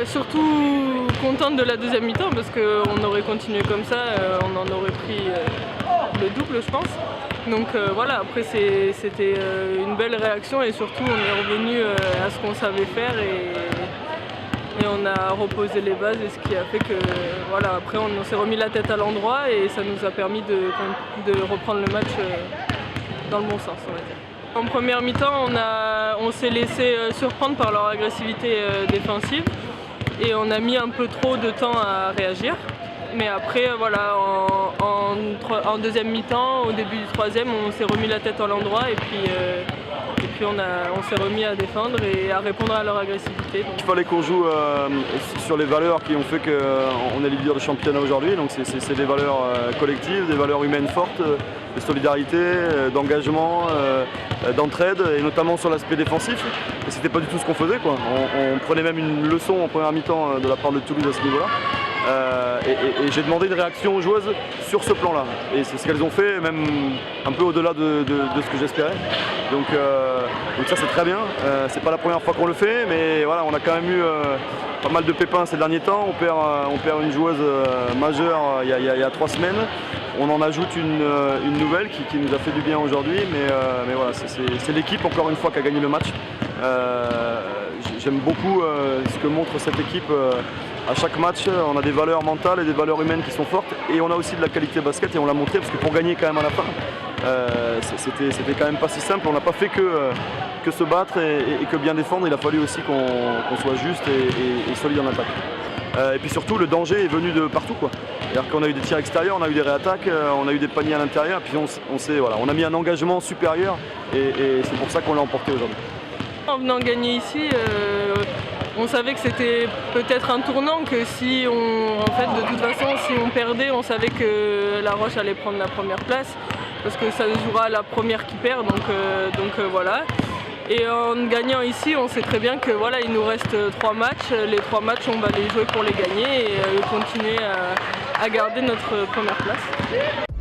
Surtout contente de la deuxième mi-temps parce qu'on aurait continué comme ça, on en aurait pris le double je pense. Donc voilà, après c'était une belle réaction et surtout on est revenu à ce qu'on savait faire et on a reposé les bases et ce qui a fait que voilà, après on s'est remis la tête à l'endroit et ça nous a permis de reprendre le match dans le bon sens on va dire. En première mi-temps on s'est laissé surprendre par leur agressivité défensive et on a mis un peu trop de temps à réagir. Mais après, voilà, en deuxième mi-temps, au début du troisième, on s'est remis la tête à l'endroit et puis on s'est remis à défendre et à répondre à leur agressivité. Donc. Il fallait qu'on joue sur les valeurs qui ont fait qu'on est leader de championnat aujourd'hui. Donc c'est des valeurs collectives, des valeurs humaines fortes, de solidarité, d'engagement, d'entraide et notamment sur l'aspect défensif. Et c'était pas du tout ce qu'on faisait, quoi. On prenait même une leçon en première mi-temps de la part de Toulouse à ce niveau-là. Et j'ai demandé une réaction aux joueuses sur ce plan-là. Et c'est ce qu'elles ont fait, même un peu au-delà de ce que j'espérais. Donc ça c'est très bien. C'est pas la première fois qu'on le fait, mais voilà, on a quand même eu pas mal de pépins ces derniers temps. On perd une joueuse majeure il y a 3 semaines. On en ajoute une nouvelle qui nous a fait du bien aujourd'hui, mais voilà, c'est l'équipe encore une fois qui a gagné le match. J'aime beaucoup ce que montre cette équipe. À chaque match, on a des valeurs mentales et des valeurs humaines qui sont fortes et on a aussi de la qualité basket et on l'a montré parce que pour gagner quand même à la fin, c'était quand même pas si simple. On n'a pas fait que se battre et que bien défendre, il a fallu aussi qu'on soit juste et solide en attaque. Et puis surtout, le danger est venu de partout, quoi. C'est-à-dire qu'on a eu des tirs extérieurs, on a eu des réattaques, on a eu des paniers à l'intérieur, puis on a mis un engagement supérieur et c'est pour ça qu'on l'a emporté aujourd'hui. En venant gagner ici, on savait que c'était peut-être un tournant, que si de toute façon, si on perdait, on savait que La Roche allait prendre la première place, parce que ça jouera la première qui perd, donc voilà. Et en gagnant ici, on sait très bien que voilà, il nous reste 3 matchs. Les 3 matchs, on va les jouer pour les gagner et continuer à garder notre première place.